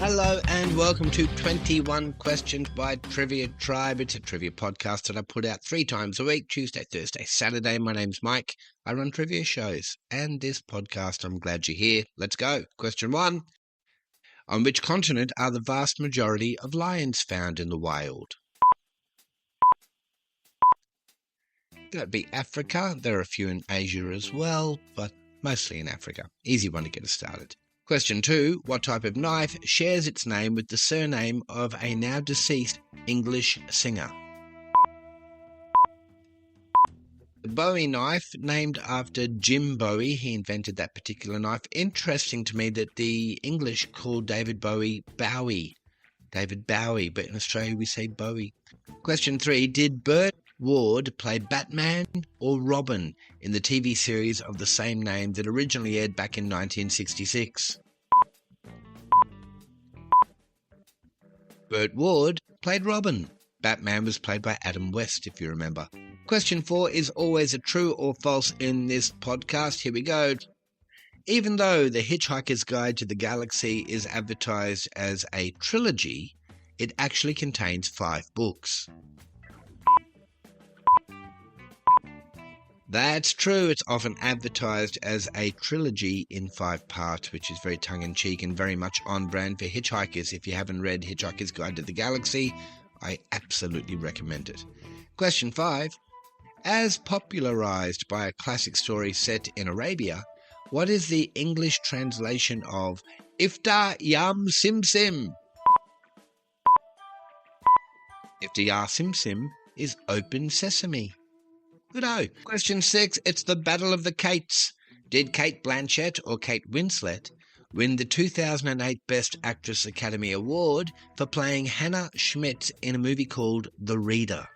Hello and welcome to 21 Questions by Trivia Tribe. It's a trivia podcast that I put out 3 times a week, Tuesday, Thursday, Saturday. My name's Mike. I run trivia shows and this podcast. I'm glad you're here. Let's go. Question 1. On which continent are the vast majority of lions found in the wild? That'd be Africa. There are a few in Asia as well, but mostly in Africa. Easy one to get us started. Question 2. What type of knife shares its name with the surname of a now deceased English singer? The Bowie knife, named after Jim Bowie. He invented that particular knife. Interesting to me that the English called David Bowie Bowie. David Bowie, but in Australia we say Bowie. Question 3. Did Burt Ward play Batman or Robin in the TV series of the same name that originally aired back in 1966? Burt Ward played Robin. Batman was played by Adam West, if you remember. Question 4 is always a true or false in this podcast. Here we go. Even though The Hitchhiker's Guide to the Galaxy is advertised as a trilogy, it actually contains 5 books. That's true. It's often advertised as a trilogy in 5 parts, which is very tongue-in-cheek and very much on brand for hitchhikers. If you haven't read Hitchhiker's Guide to the Galaxy, I absolutely recommend it. Question 5. As popularized by a classic story set in Arabia, what is the English translation of Ifta Yam Sim Sim? Ifta Yam Sim Sim is open sesame. Good-o. Question 6. It's the Battle of the Cates. Did Cate Blanchett or Kate Winslet win the 2008 Best Actress Academy Award for playing Hannah Schmidt in a movie called The Reader?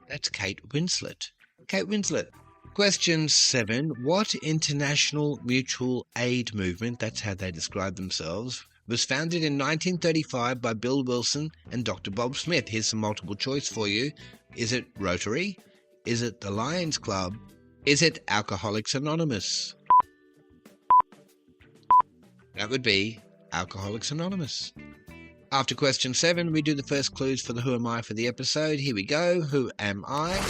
That's Kate Winslet. Kate Winslet. Question 7. What international mutual aid movement, that's how they describe themselves, was founded in 1935 by Bill Wilson and Dr. Bob Smith? Here's some multiple choice for you. Is it Rotary? Is it the Lions Club? Is it Alcoholics Anonymous? That would be Alcoholics Anonymous. After question 7, we do the first clues for the Who Am I for the episode. Here we go. Who am I?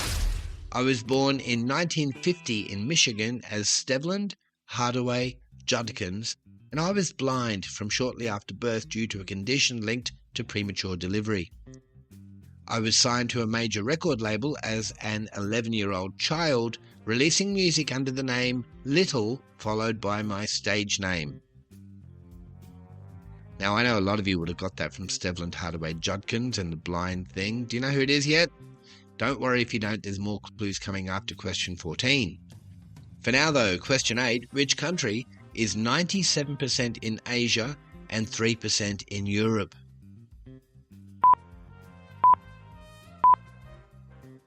I was born in 1950 in Michigan as Stevland Hardaway Judkins, and I was blind from shortly after birth due to a condition linked to premature delivery. I was signed to a major record label as an 11-year-old child, releasing music under the name Little, followed by my stage name. Now, I know a lot of you would have got that from Stevland Hardaway Judkins and the blind thing. Do you know who it is yet? Don't worry if you don't, there's more clues coming after question 14. For now, though, question 8, which country is 97% in Asia and 3% in Europe?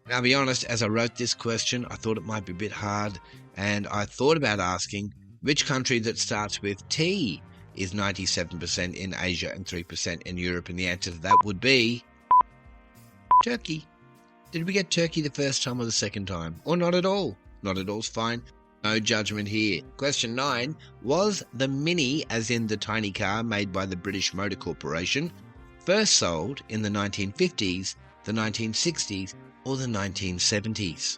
Now, I'll be honest, as I wrote this question, I thought it might be a bit hard, and I thought about asking which country that starts with T is 97% in Asia and 3% in Europe, and the answer to that would be Turkey. Did we get Turkey the first time or the second time? Or not at all? Not at all's fine. No judgment here. Question 9. Was the Mini, as in the tiny car made by the British Motor Corporation, first sold in the 1950s, the 1960s, or the 1970s?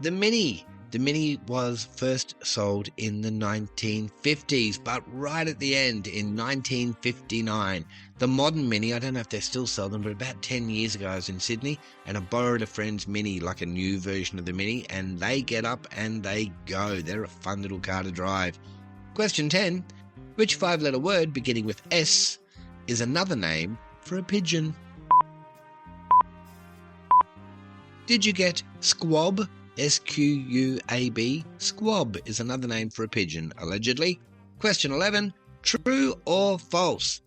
The Mini. The Mini was first sold in the 1950s, but right at the end in 1959. The modern Mini, I don't know if they still sell them, but about 10 years ago I was in Sydney and I borrowed a friend's Mini, like a new version of the Mini, and they get up and they go. They're a fun little car to drive. Question 10. Which 5-letter word beginning with S is another name for a pigeon? Did you get squab? S-Q-U-A-B. Squab is another name for a pigeon, allegedly. Question 11. True or false?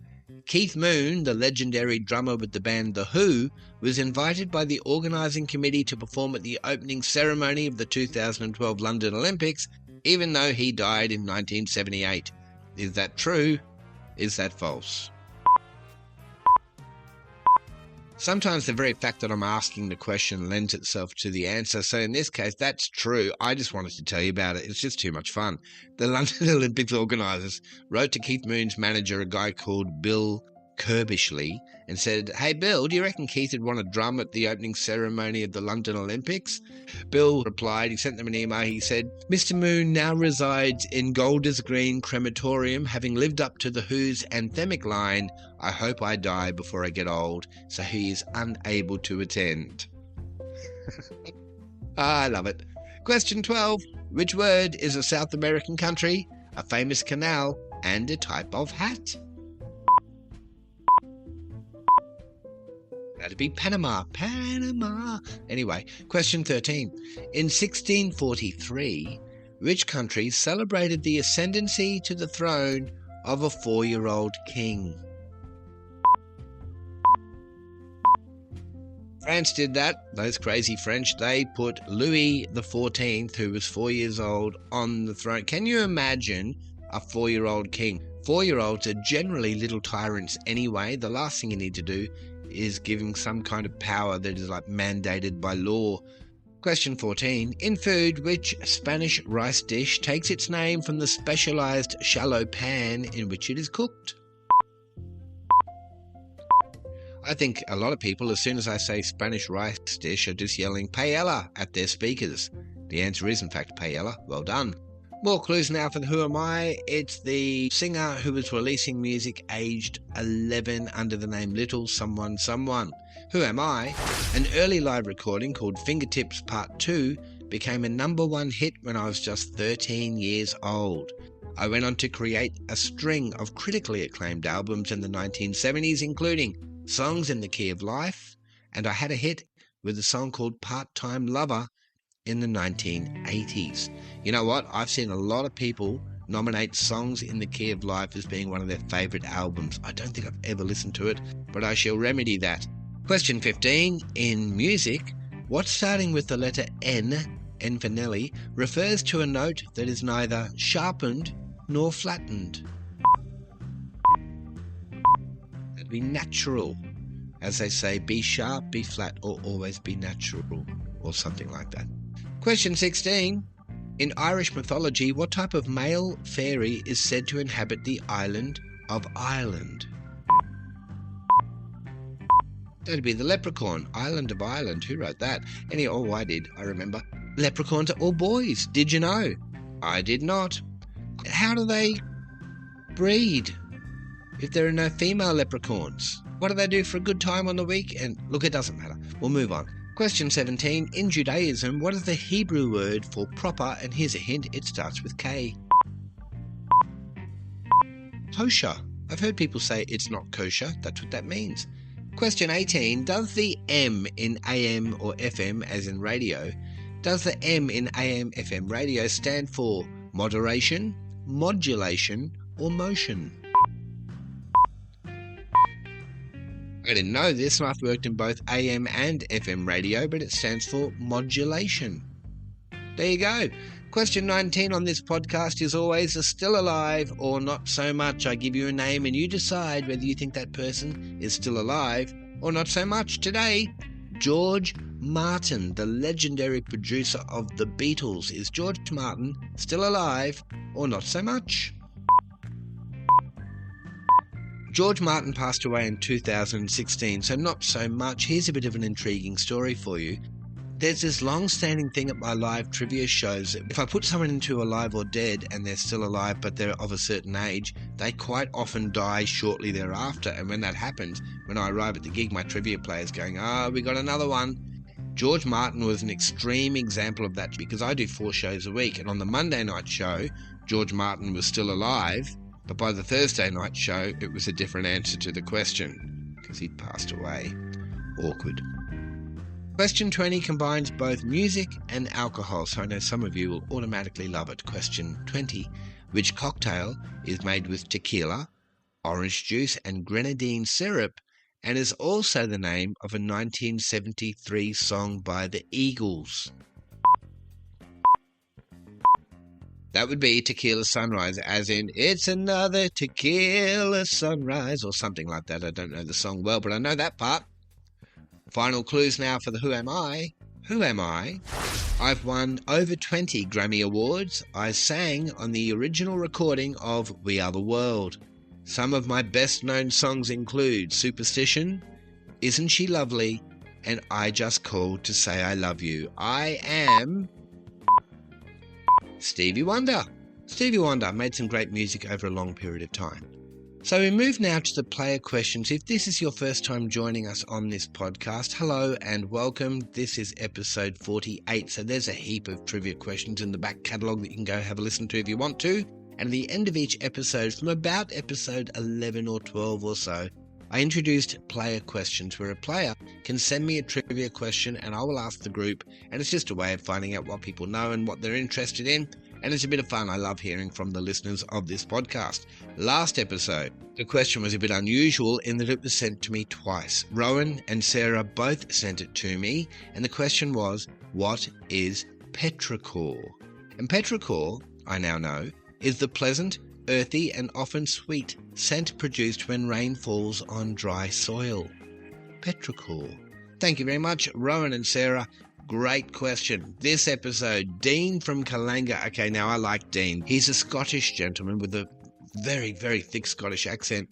Keith Moon, the legendary drummer with the band The Who, was invited by the organising committee to perform at the opening ceremony of the 2012 London Olympics, even though he died in 1978. Is that true? Is that false? Sometimes the very fact that I'm asking the question lends itself to the answer. So in this case, that's true. I just wanted to tell you about it. It's just too much fun. The London Olympics organisers wrote to Keith Moon's manager, a guy called Bill Kirbishley, and said, "Hey, Bill, do you reckon Keith would want a drum at the opening ceremony of the London Olympics?" Bill replied, he sent them an email, he said, "Mr. Moon now resides in Golders Green Crematorium, having lived up to the Who's anthemic line, 'I hope I die before I get old,' so he is unable to attend." I love it. Question 12. Which word is a South American country, a famous canal, and a type of hat? That'd be Panama. Panama. Anyway, question 13. In 1643, which country celebrated the ascendancy to the throne of a 4-year-old king? France did that. Those crazy French. They put Louis XIV, who was 4 years old, on the throne. Can you imagine a 4-year-old king? 4-year-olds are generally little tyrants anyway. The last thing you need to do is give him some kind of power that is like mandated by law. Question 14. In food, which Spanish rice dish takes its name from the specialised shallow pan in which it is cooked? I think a lot of people, as soon as I say Spanish rice dish, are just yelling paella at their speakers. The answer is, in fact, paella. Well done. More clues now for the Who Am I? It's the singer who was releasing music aged 11 under the name Little Someone Someone. Who Am I? An early live recording called Fingertips Part 2 became a #1 hit when I was just 13 years old. I went on to create a string of critically acclaimed albums in the 1970s, including Songs in the Key of Life, and I had a hit with a song called Part-Time Lover in the 1980s. You know what? I've seen a lot of people nominate Songs in the Key of Life as being one of their favourite albums. I don't think I've ever listened to it, but I shall remedy that. Question 15. In music, what starting with the letter N, N for Nelly, refers to a note that is neither sharpened nor flattened? That'd be natural. As they say, be sharp, be flat, or always be natural, or something like that. Question 16. In Irish mythology, what type of male fairy is said to inhabit the island of Ireland? That'd be the leprechaun. Island of Ireland. Who wrote that? I did. I remember. Leprechauns are all boys. Did you know? I did not. How do they breed if there are no female leprechauns? What do they do for a good time on the weekend? Look, it doesn't matter. We'll move on. Question 17. In Judaism, what is the Hebrew word for proper? And here's a hint, it starts with K. Kosher. I've heard people say it's not kosher. That's what that means. Question 18. Does the M in AM or FM, as in radio, does the M in AM, FM radio stand for moderation, modulation, or motion? I didn't know this, and I've worked in both AM and FM radio, but it stands for modulation. There you go. Question 19 on this podcast is always a still alive or not so much. I give you a name and you decide whether you think that person is still alive or not so much. Today, George Martin, the legendary producer of the Beatles. Is George Martin still alive or not so much? George Martin passed away in 2016, so not so much. Here's a bit of an intriguing story for you. There's this long-standing thing at my live trivia shows. If I put someone into Alive or Dead and they're still alive but they're of a certain age, they quite often die shortly thereafter. And when that happens, when I arrive at the gig, my trivia player's going, we got another one. George Martin was an extreme example of that because I do 4 shows a week. And on the Monday night show, George Martin was still alive. But by the Thursday night show, it was a different answer to the question because he'd passed away. Awkward. Question 20 combines both music and alcohol, so I know some of you will automatically love it. Question 20. Which cocktail is made with tequila, orange juice and grenadine syrup and is also the name of a 1973 song by the Eagles? That would be Tequila Sunrise, as in, it's another tequila sunrise, or something like that. I don't know the song well, but I know that part. Final clues now for the Who Am I? Who am I? I've won over 20 Grammy Awards. I sang on the original recording of We Are the World. Some of my best known songs include Superstition, Isn't She Lovely, and I Just Called to Say I Love You. I am Stevie Wonder. Stevie Wonder made some great music over a long period of time. So we move now to the player questions. If this is your first time joining us on this podcast, hello and welcome. This is episode 48, so there's a heap of trivia questions in the back catalogue that you can go have a listen to if you want to. And at the end of each episode, from about episode 11 or 12 or so, I introduced player questions where a player can send me a trivia question and I will ask the group, and it's just a way of finding out what people know and what they're interested in. And it's a bit of fun. I love hearing from the listeners of this podcast. Last episode, the question was a bit unusual in that it was sent to me twice. Rowan and Sarah both sent it to me, and the question was, what is petrichor? And petrichor, I now know, is the pleasant, earthy and often sweet scent produced when rain falls on dry soil. Petrichor. Thank you very much, Rowan and Sarah. Great question. This episode, Dean from Kalanga. Okay, now I like Dean. He's a Scottish gentleman with a very, very thick Scottish accent.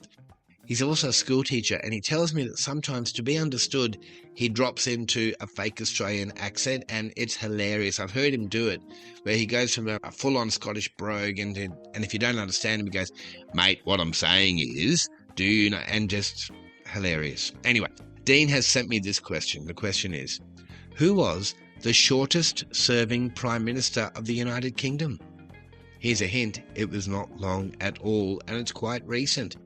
He's also a school teacher, and he tells me that sometimes, to be understood, he drops into a fake Australian accent, and it's hilarious. I've heard him do it, where he goes from a full-on Scottish brogue, and if you don't understand him, he goes, "Mate, what I'm saying is, do you know?" And just hilarious. Anyway, Dean has sent me this question. The question is, who was the shortest-serving Prime Minister of the United Kingdom? Here's a hint. It was not long at all, and it's quite recent.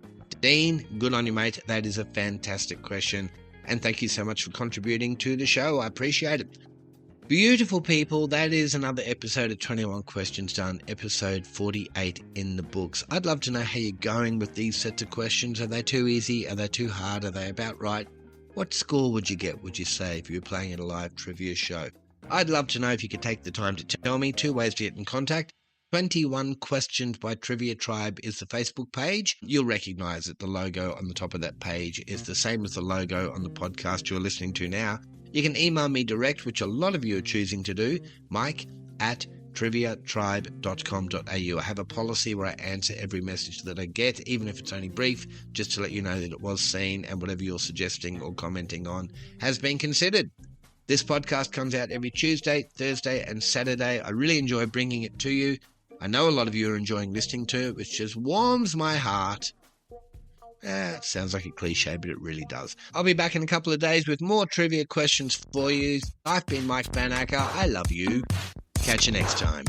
Dean, good on you, mate. That is a fantastic question, and thank you so much for contributing to the show. I appreciate it. Beautiful people, that is another episode of 21 Questions Done, episode 48 in the books. I'd love to know how you're going with these sets of questions. Are they too easy? Are they too hard? Are they about right? What score would you get, would you say, if you were playing at a live trivia show? I'd love to know if you could take the time to tell me. 2 ways to get in contact. 21 Questions by Trivia Tribe is the Facebook page. You'll recognise that the logo on the top of that page is the same as the logo on the podcast you're listening to now. You can email me direct, which a lot of you are choosing to do, mike@triviatribe.com.au. I have a policy where I answer every message that I get, even if it's only brief, just to let you know that it was seen and whatever you're suggesting or commenting on has been considered. This podcast comes out every Tuesday, Thursday and Saturday. I really enjoy bringing it to you. I know a lot of you are enjoying listening to it, which just warms my heart. It sounds like a cliche, but it really does. I'll be back in a couple of days with more trivia questions for you. I've been Mike van Acker. I love you. Catch you next time.